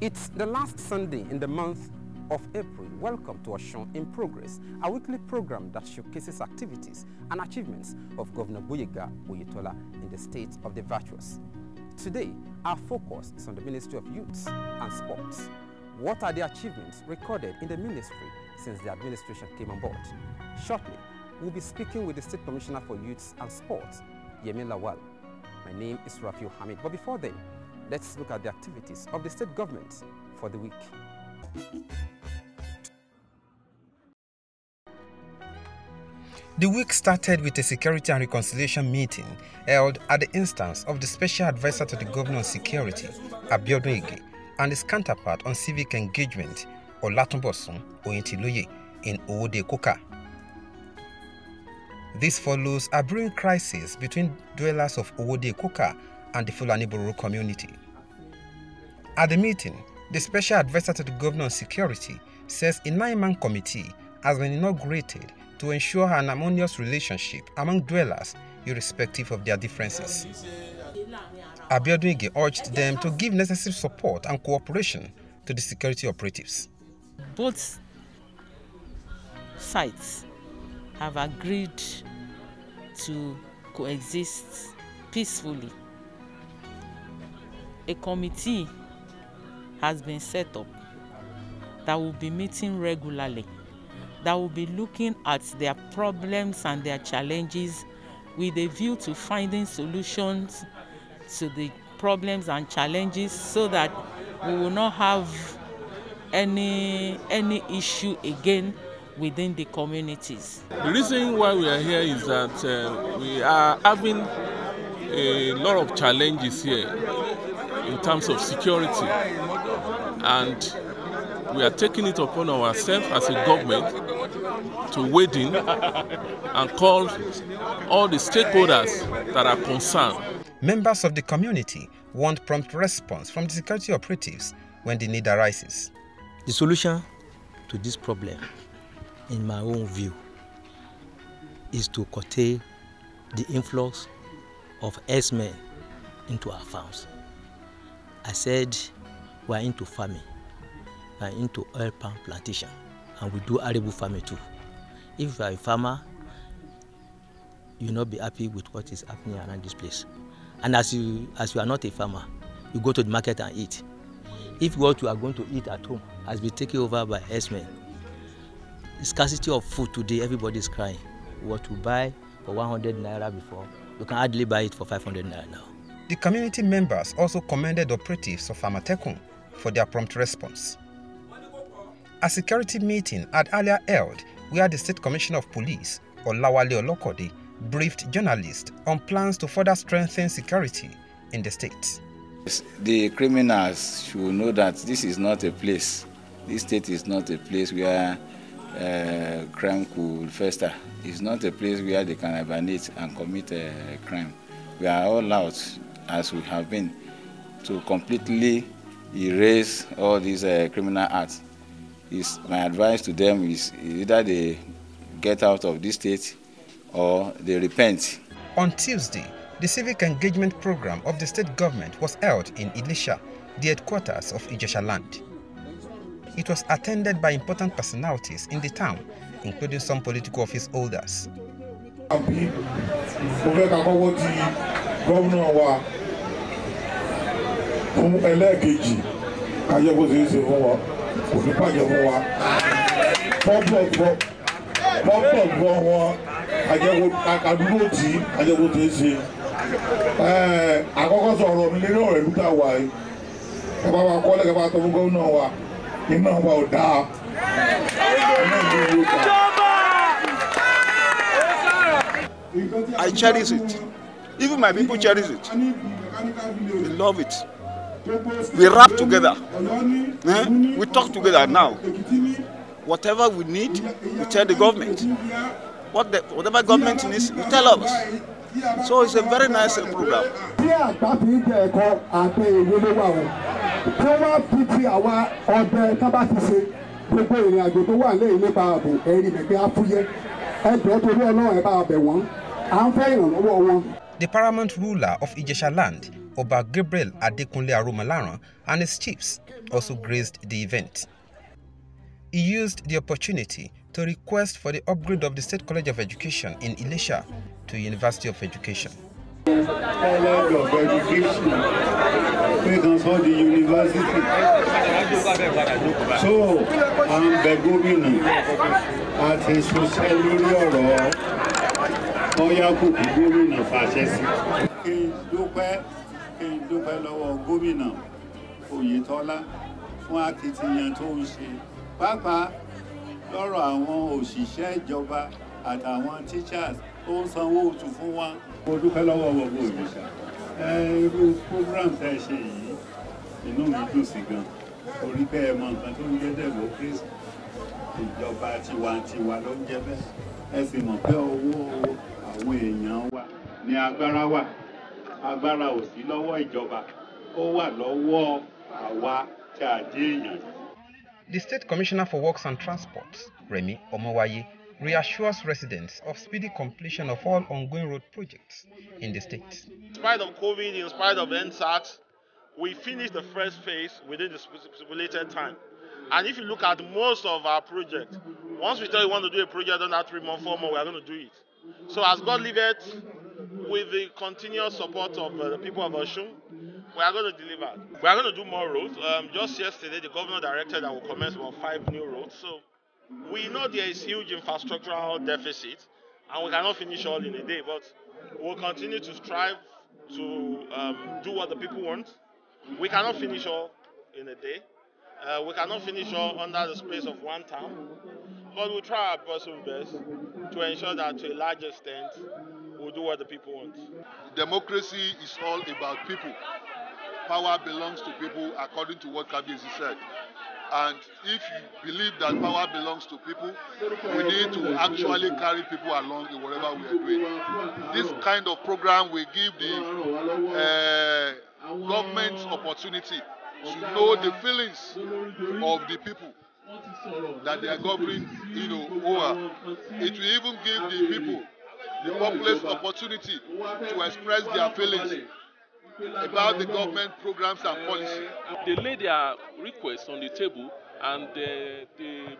It's the last Sunday in the month of April. Welcome to Osun in Progress, a weekly program that showcases activities and achievements of Governor Boyega OYITOLA in the state of the virtuous. Today, our focus is on the Ministry of Youth and Sports. What are the achievements recorded in the ministry since the administration came on board? Shortly, we'll be speaking with the State Commissioner for Youth and Sports, YEMI LAWAL. My name is Rafiu Hamid, but before then, let's look at the activities of the state government for the week. The week started with a security and reconciliation meeting held at the instance of the Special Advisor to the Governor on Security, OYITILOYE, and his counterpart on civic engagement, OLOKODE, OYITILOYE, in ODEKOKA. This follows a brewing crisis between dwellers of ODEKOKA and the Fulani Borough community. At the meeting, the Special Advisor to the Governor on Security says a 9-man committee has been inaugurated to ensure an harmonious relationship among dwellers irrespective of their differences. OYITILOYE urged them to give necessary support and cooperation to the security operatives. Both sides have agreed to coexist peacefully. A committee has been set up that will be meeting regularly, that will be looking at their problems and their challenges with a view to finding solutions to the problems and challenges so that we will not have any issue again within the communities. The reason why we are here is that we are having a lot of challenges here in terms of security, and we are taking it upon ourselves as a government to wade in and call all the stakeholders that are concerned. Members of the community want prompt response from the security operatives when the need arises. The solution to this problem, in my own view, is to curtail the influx of herdsmen into our farms. I said we are into farming, we are into oil palm plantation, and we do arable farming too. If you are a farmer, you will not be happy with what is happening around this place. And as you are not a farmer, you go to the market and eat. If what you are going to eat at home has been taken over by herdsmen, the scarcity of food today, everybody is crying. What you buy for 100 naira before, you can hardly buy it for 500 naira now. The community members also commended operatives of Amatekun for their prompt response. A security meeting had earlier held where the State Commissioner of Police, OLOKODE, briefed journalists on plans to further strengthen security in the state. The criminals should know that this is not a place. This state is not a place where crime could fester. It's not a place where they can hibernate and commit a crime. We are all out, as we have been, to completely erase all these criminal acts. My advice to them is either they get out of this state or they repent. On Tuesday, the civic engagement program of the state government was held in Ilisha, the headquarters of Ijesha land. It was attended by important personalities in the town, including some political office holders. I cherish it. Even my people cherish it. We love it. We rap together. We talk together now. Whatever we need, we tell the government. Whatever government needs, we tell us. So it's a very nice program. The paramount ruler of Ijesha land Oba Gabriel Adekunle Aromalaran, and his chiefs also graced the event. He used the opportunity to request for the upgrade of the State College of Education in Ilesha to University of Education. College of Education, for the university. So, I'm the governor at a social media gómìnà fàṣẹ sí. Kí n dúpẹ́ lọ́wọ́ gómìnà Oyètọ́lá fún akitiyan tó ń ṣe. Pàápàá lọ́rọ̀ àwọn òṣìṣẹ́ ìjọba àtàwọn teachers tó ń sanwó oṣù fún wa. Mo dúpẹ́ lọ́wọ́ gbogbo òṣìṣẹ́. Irú program tẹ́ ṣe yìí inú mi dùn sí gan. Orí pé ẹ mọ nǹkan tó ń jẹ́ democracy. Ìjọba tiwantiwa ló ń jẹ́ bẹ́ẹ̀. Ẹ sì mọ̀ pé owó àwọn èèyàn wa ní agbára wà. Agbára ò sí lọ́wọ́ ìjọba. Ó wà lọ́wọ́ àwa tí a jẹ́ èèyàn. The State Commissioner for Works and Transport, REMIOMOWAYE, reassures residents of speedy completion of all ongoing road projects in the state. In spite of COVID, in spite of NSAT, we finished the first phase within the stipulated time. And if you look at most of our projects, once we tell you we want to do a project on that 3 months, 4 months, we are going to do it. So as God liveth, with the continuous support of the people of Osun, we are going to deliver. We are going to do more roads. Just yesterday, the governor directed that we'll commence about 5 new roads. So we know there is huge infrastructural deficit, and we cannot finish all in a day, but we'll continue to strive to do what the people want. We cannot finish all in a day. We cannot finish all under the space of one town, but we'll try our possible best to ensure that to a large extent we'll do what the people want. Democracy is all about people. Power belongs to people according to what Kabiyesi said. And if you believe that power belongs to people, we need to actually carry people along in whatever we are doing. This kind of program will give the government opportunity to know the feelings of the people that they are governing, over. It will even give the people, the populace, opportunity to express their feelings about the government programs and policy. They lay their requests on the table and they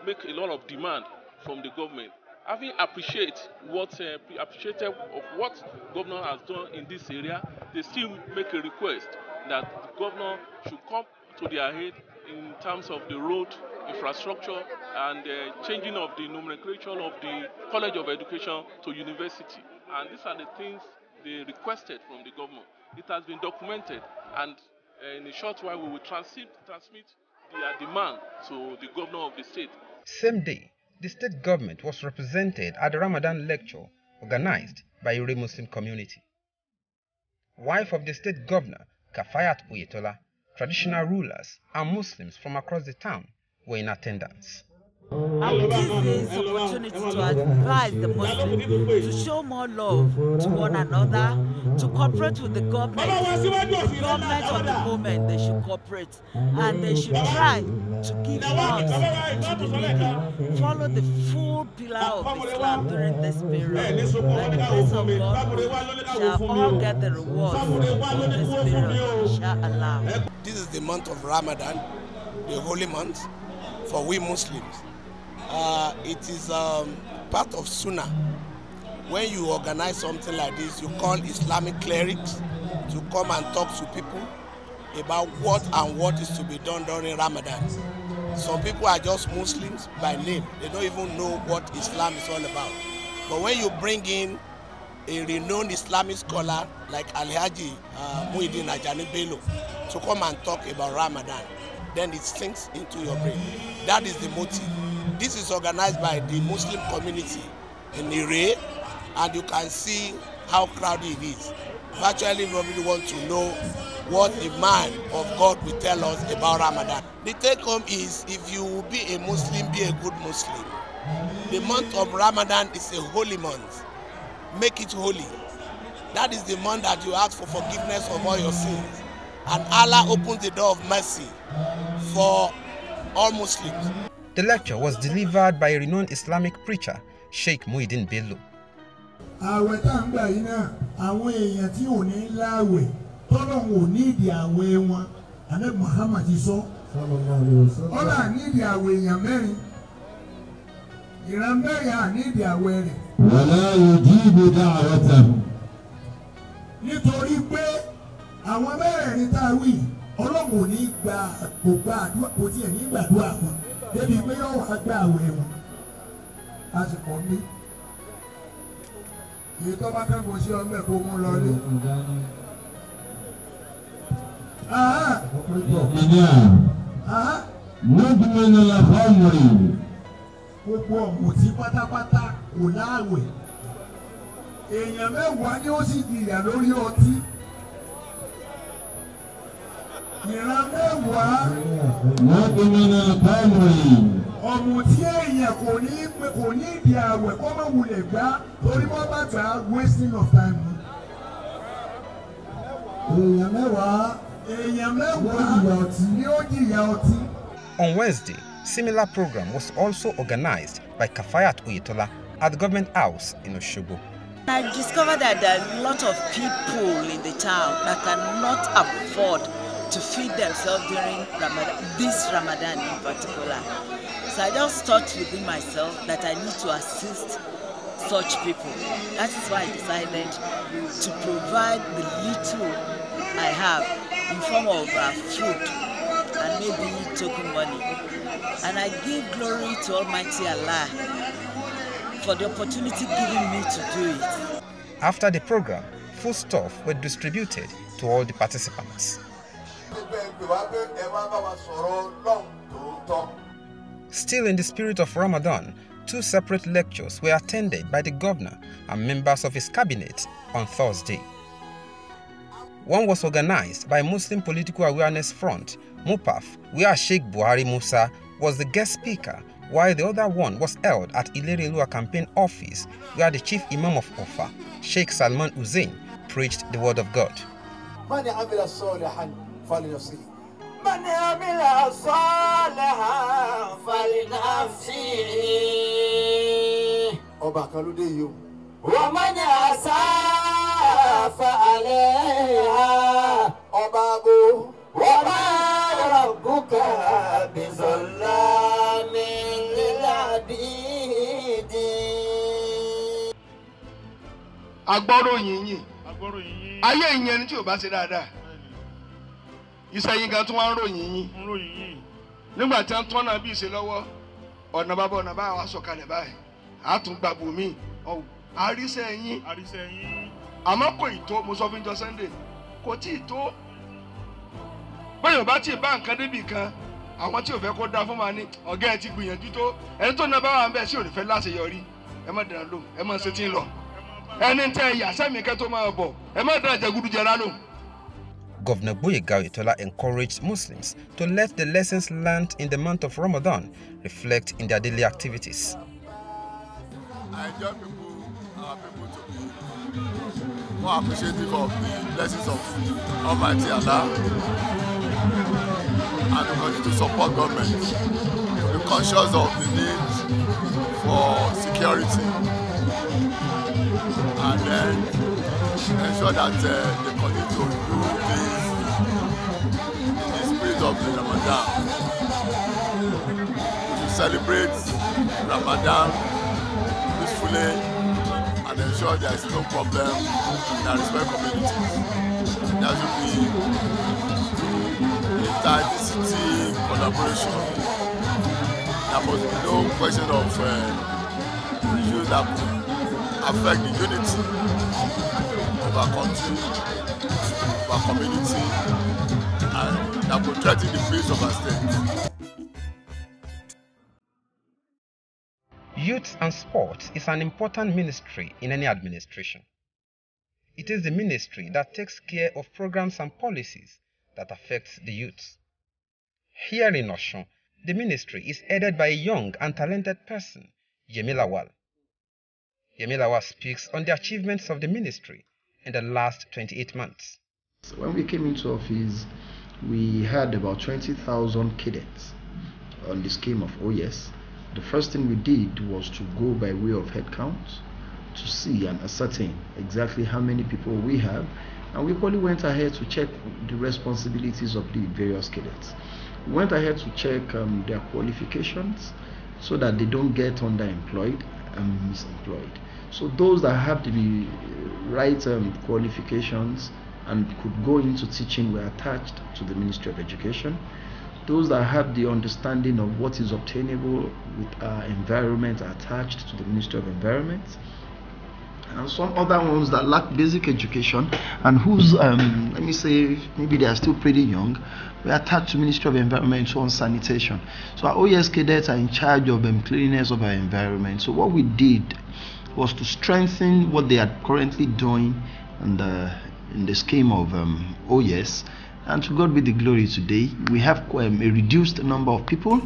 make a lot of demand from the government. Having appreciated of what governor has done in this area, they still make a request that the governor should come to their aid in terms of the road infrastructure and changing of the nomenclature of the College of Education to university. And these are the things they requested from the government. It has been documented, and in a short while we will transmit their demand to the governor of the state. Same day, the state government was represented at the Ramadan lecture organized by a Muslim community. Wife of the state governor, KAFAYAT OYETOLA, traditional rulers and Muslims from across the town were in attendance. I would use this opportunity to advise the Muslims to show more love to one another, to cooperate with the government. The government of the moment, they should cooperate, and they should try to give arms to the needy. Follow the full pillar of Islam during this period. And the grace of God shall all get the rewards of this period, inshallah. This is the month of Ramadan, the holy month for we Muslims. It is part of Sunnah. When you organize something like this, you call Islamic clerics to come and talk to people about what is to be done during Ramadan. Some people are just Muslims by name. They don't even know what Islam is all about. But when you bring in a renowned Islamic scholar like Alhaji MUHIDEEN BELLO to come and talk about Ramadan, then it sinks into your brain. That is the motive. This is organized by the Muslim community in Ire, and you can see how crowded it is. Virtually nobody wants to know what a man of God will tell us about Ramadan. The take home is, if you will be a Muslim, be a good Muslim. The month of Ramadan is a holy month. Make it holy. That is the month that you ask for forgiveness of all your sins. And Allah opens the door of mercy for all Muslims. The lecture was delivered by a renowned Islamic preacher, Sheikh MUHIDEEN BELLO. Àwẹ̀ tá ń gbà yìí náà, àwọn èèyàn tí ò ní láwẹ̀ tọ́lọ́hún ò ní ìdí àwẹ̀ wọn àná Muhammad sọ ọ̀là ní ìdí àwẹ̀ èèyàn mẹ́rin ìran mẹ́rin à ní ìdí àwẹ̀ rẹ̀. wala yujibu da'watahu. nítorí pé àwọn mẹ́rẹ̀ẹ̀rin tá a wí Ọlọ́run ò ní gba kò gba àdúrà kò tiẹ̀ ní gbàdúrà wọn débi pé yóò wá gba àwẹ̀ wọn a sì pọ̀ ní. èyí tó bá kẹ́kọ̀ọ́ sí ọmọ ẹ̀kọ́ mú lọ lé. mudminu al-khamri. gbogbo ọ̀mùtí pátápátá kò láàwẹ̀ èèyàn mẹ́wàá ni ó sì jìyà lórí ọtí. ìran mẹ́wàá. mudminu al-khamri. ọ̀mùtí èèyàn kò ní ìdí àwẹ̀ kó má wulẹ̀ gbá torí wọ́n bá gbà wasting of time. èèyàn mẹ́wàá ni ó jìyà ọtí. On Wednesday, similar program was also organized by KAFAYAT OYITOLA at the government house in Osogbo. I discovered that there are a lot of people in the town that cannot afford to feed themselves during Ramadan, this Ramadan in particular. So I just thought within myself that I need to assist such people. That is why I decided to provide the little I have in form of food and maybe token money. And I give glory to Almighty Allah for the opportunity given me to do it. After the program, foodstuffs were distributed to all the participants. Still in the spirit of Ramadan, 2 separate lectures were attended by the governor and members of his cabinet on Thursday. One was organized by Muslim Political Awareness Front, MUPAF, where Sheikh Buhari Musa was the guest speaker, while the other one was held at Ilerelua campaign office, where the chief imam of Ofa, Sheikh Salman Hussein, preached the word of God. Agbọ́rọ̀ yìnyín ayé ìyẹn ni tí ò bá ṣe dáadáa ìsẹ̀yìn gan tún wá ń ròyìn yín nígbà tí wọ́n tún náà bí ìṣe lọ́wọ́ ọ̀nà bàbá ọ̀nà báyà wá sọ̀kalẹ̀ báyìí àtúngbàbò míì àríṣẹ́ yín àmọ́ kò ì tó mo sọ fún jọ Sunday kò tí ì tó bẹ́ẹ̀ bá tí ì bá nǹkan débì kan àwọn tí ò fẹ́ kó dá fún wa ní ọ̀gá ẹ̀ ti gbìyànjú tó ẹni tó náà bá wà ń bẹ̀ sí òní fẹ́ láṣeyọrí ẹ má dàn lò ẹ má ṣe tí ń lọ. Governor Boyega Oyetola encouraged Muslims to let the lessons learned in the month of Ramadan reflect in their daily activities. I enjoy our people to be more appreciative of the blessings of Almighty Allah and to continue to support government, to be conscious of the need for security, and then ensure that they continue to do this in the spirit of the Ramadan. To celebrate Ramadan peacefully and ensure there is no problem in our respect communities. There should be interdisciplinary collaboration. There must be no question of issues that affect the unity of our country, of our community, and that will threaten the peace of our state. Youth and Sports is an important ministry in any administration. It is the ministry that takes care of programs and policies that affect the youth. Here in Osun, the ministry is headed by a young and talented person, YEMI LAWAL. YEMI LAWAL speaks on the achievements of the ministry in the last 28 months. When we came into office, we had about 20,000 cadets on the scheme of OYS. The first thing we did was to go by way of head count to see and ascertain exactly how many people we have And we equally went ahead to check the responsibilities of the various cadets. We went ahead to check their qualifications so that they don't get underemployed and misemployed. So those that have the right qualifications and could go into teaching were attached to the Ministry of Education. Those that have the understanding of what is obtainable with our environment are attached to the Ministry of Environment. And some other ones that lack basic education and whose, let me say, maybe they are still pretty young, we are attached to Ministry of Environment and Sanitation. So our OES cadets are in charge of cleanliness of our environment. So what we did was to strengthen what they are currently doing in the scheme of OES. And to God be the glory today, we have a reduced number of people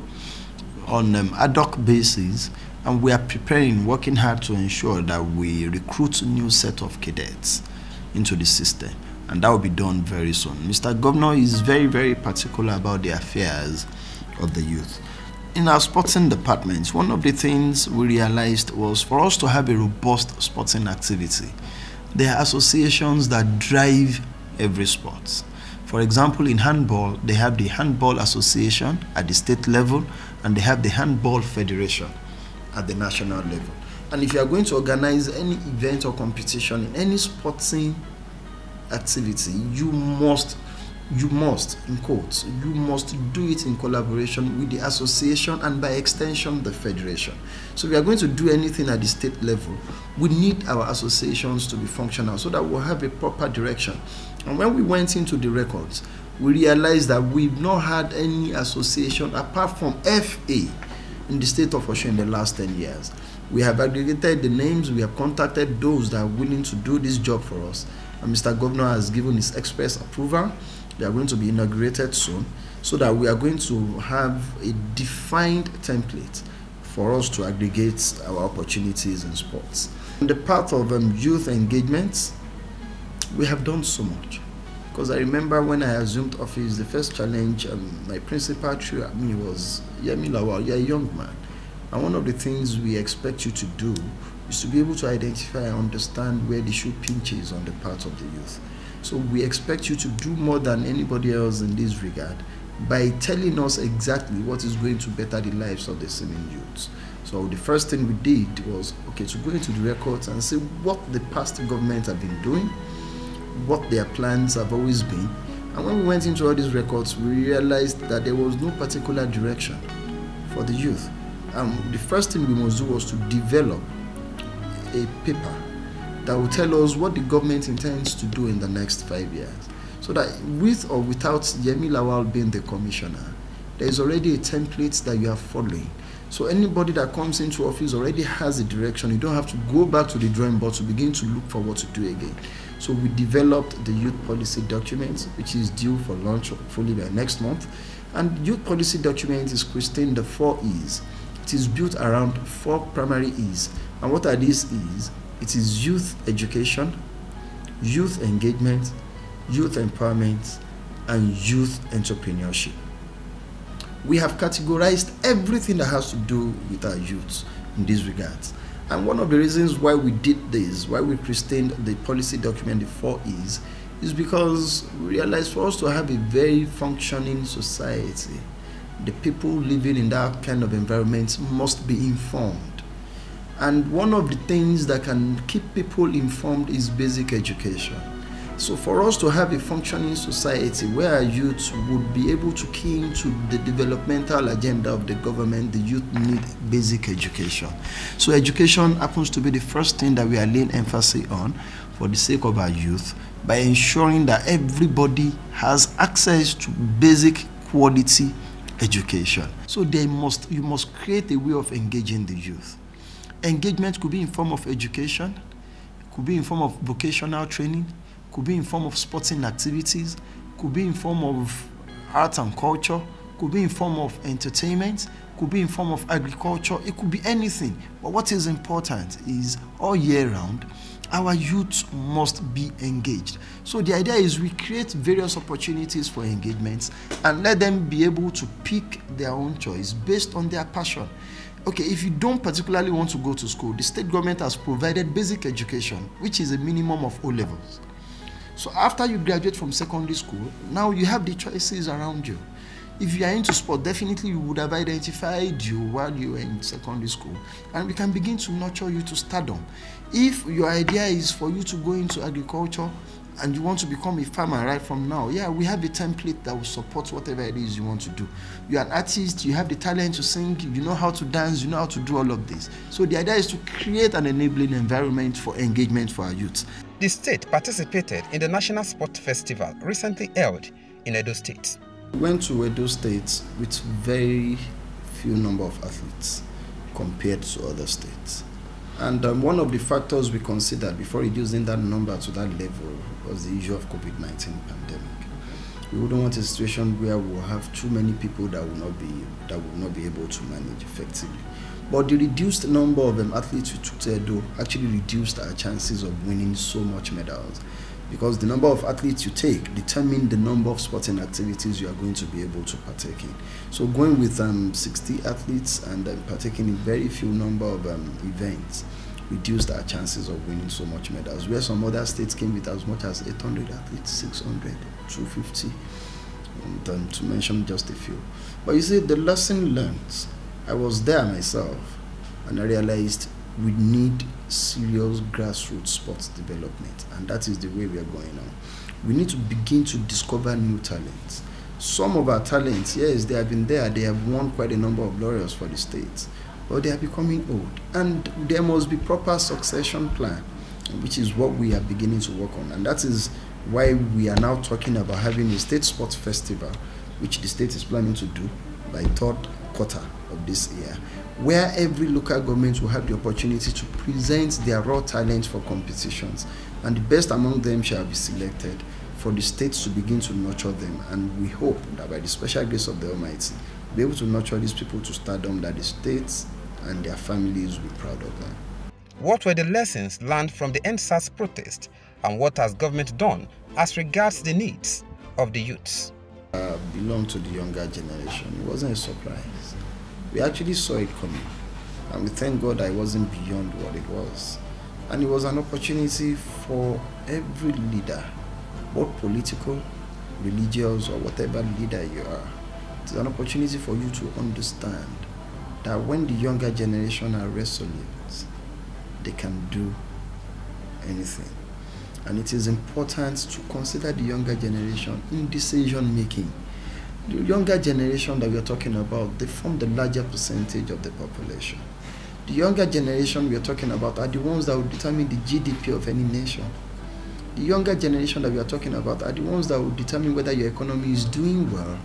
on ad hoc basis, and we are preparing, working hard to ensure that we recruit a new set of cadets into the system, and that will be done very soon. Mr. Governor is very, very particular about the affairs of the youth. In our sporting departments, one of the things we realized was for us to have a robust sporting activity, there are associations that drive every sport. For example, in handball, they have the Handball Association at the state level, and they have the Handball Federation at the national level. And if you are going to organize any event or competition in any sporting activity, you must, in quotes, you must do it in collaboration with the association and by extension the federation. So if we are going to do anything at the state level, we need our associations to be functional so that we'll have a proper direction. And when we went into the records, we realized that we've not had any association apart from FA in the state of Osun in the last 10 years. We have aggregated the names, we have contacted those that are willing to do this job for us, and Mr. Governor has given his express approval. They are going to be inaugurated soon, so that we are going to have a defined template for us to aggregate our opportunities in sports. On the part of youth engagement, we have done so much. Because I remember when I assumed office, the first challenge my principal threw at me was, YEMI, LAWAL, you're a young man. And one of the things we expect you to do is to be able to identify and understand where the shoe pinches on the part of the youth. So we expect you to do more than anybody else in this regard by telling us exactly what is going to better the lives of the senior youths. So the first thing we did was, okay, to go into the records and see what the past government have been doing, what their plans have always been. And when we went into all these records, we realized that there was no particular direction for the youth. The first thing we must do was to develop a paper that will tell us what the government intends to do in the next 5 years. So that with or without YEMI LAWAL being the commissioner, there is already a template that you are following. So anybody that comes into office already has a direction. You don't have to go back to the drawing board to begin to look for what to do again. So we developed the youth policy document, which is due for launch hopefully by next month. And youth policy document is christened the 4 E's. It is built around 4 primary E's. And what are these E's? It is youth education, youth engagement, youth empowerment, and youth entrepreneurship. We have categorized everything that has to do with our youths in these regards. And one of the reasons why we did this, why we christened the policy document the 4 E's, is because we realized for us to have a very functioning society, the people living in that kind of environment must be informed. And one of the things that can keep people informed is basic education. So for us to have a functioning society where our youth would be able to key into the developmental agenda of the government, the youth need basic education. So education happens to be the first thing that we are laying emphasis on for the sake of our youth, by ensuring that everybody has access to basic quality education. So you must create a way of engaging the youth. Engagement could be in form of education, could be in form of vocational training, could be in form of sporting activities, could be in form of art and culture, could be in form of entertainment, could be in form of agriculture, it could be anything. But what is important is all year round, our youth must be engaged. So the idea is we create various opportunities for engagements and let them be able to pick their own choice based on their passion. Okay, if you don't particularly want to go to school, the state government has provided basic education, which is a minimum of O levels. So after you graduate from secondary school, now you have the choices around you. If you are into sport, definitely we would have identified you while you were in secondary school, and we can begin to nurture you to stardom. If your idea is for you to go into agriculture and you want to become a farmer right from now, yeah, we have a template that will support whatever it is you want to do. You're an artist, you have the talent to sing, you know how to dance, you know how to do all of this. So the idea is to create an enabling environment for engagement for our youth. The state participated in the National Sport Festival recently held in Edo State. We went to Edo State with very few number of athletes compared to other states. And one of the factors we considered before reducing that number to that level was the issue of COVID-19 pandemic. We wouldn't want a situation where we'll have too many people that will not be able to manage effectively. But the reduced number of athletes we took to Edo actually reduced our chances of winning so much medals, because the number of athletes you take determine the number of sporting activities you are going to be able to partake in. So going with 60 athletes and partaking in very few number of events reduced our chances of winning so much medals, where some other states came with as much as 800 athletes, 600, 250, and to mention just a few. But you see, the lesson learned, I was there myself, and I realized we need serious grassroots sports development, and that is the way we are going on. We need to begin to discover new talents. Some of our talents, yes, they have been there, they have won quite a number of laurels for the states, but they are becoming old, and there must be proper succession plan, which is what we are beginning to work on. And that is why we are now talking about having a state sports festival, which the state is planning to do by third quarter of this year, where every local government will have the opportunity to present their raw talent for competitions, and the best among them shall be selected for the states to begin to nurture them. And we hope that by the special grace of the Almighty, we'll be able to nurture these people to stardom that the states and their families will be proud of them. What were the lessons learned from the NSAS protest, and what has government done as regards the needs of the youths? Belong to the younger generation. It wasn't a surprise. We actually saw it coming, and we thank God that it wasn't beyond what it was. And it was an opportunity for every leader, both political, religious, or whatever leader you are. It's an opportunity for you to understand that when the younger generation are resolute, they can do anything. And it is important to consider the younger generation in decision making. The younger generation that we are talking about, they form the larger percentage of the population. The younger generation we are talking about are the ones that will determine the GDP of any nation. The younger generation that we are talking about are the ones that will determine whether your economy is doing well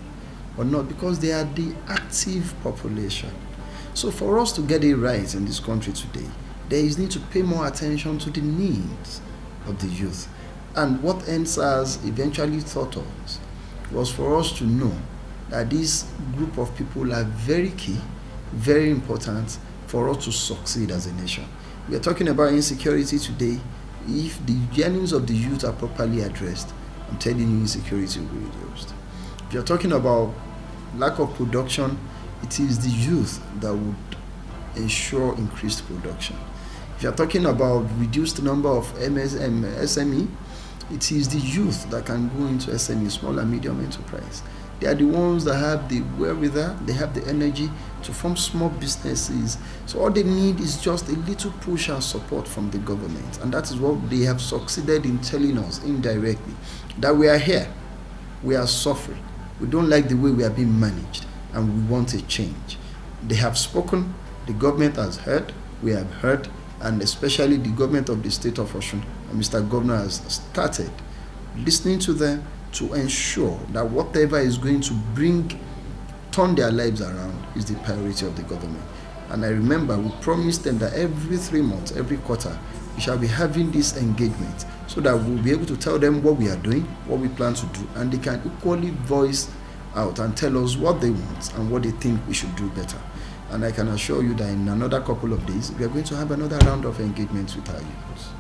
or not, because they are the active population. So for us to get it right in this country today, there is need to pay more attention to the needs of the youth. And what NSAS eventually taught us was for us to know that this group of people are very key, very important for us to succeed as a nation. We are talking about insecurity today. If the yearnings of the youth are properly addressed, I'm telling you, insecurity will be reduced. If you're talking about lack of production, it is the youth that would ensure increased production. If you're talking about reduced number of SME, it is the youth that can go into SME, small and medium enterprise. They are the ones that have the wherewithal, they have the energy to form small businesses. So all they need is just a little push and support from the government. And that is what they have succeeded in telling us indirectly, that we are here, we are suffering, we don't like the way we are being managed, and we want a change. They have spoken, the government has heard, we have heard, and especially the government of the state of Osun, and Mr. Governor has started listening to them to ensure that whatever is going to turn their lives around is the priority of the government. And I remember we promised them that every 3 months, every quarter, we shall be having this engagement so that we'll be able to tell them what we are doing, what we plan to do, and they can equally voice out and tell us what they want and what they think we should do better. And I can assure you that in another couple of days, we are going to have another round of engagements with our youths.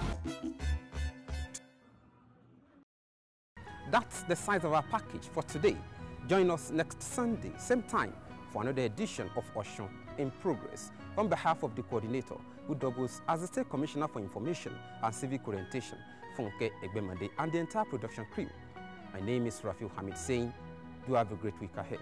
That's the size of our package for today. Join us next Sunday, same time, for another edition of Osun in Progress. On behalf of the coordinator, who doubles as the State Commissioner for Information and Civic Orientation, Funke Egbemade, and the entire production crew. My name is Rafiu Hamid saying, do have a great week ahead.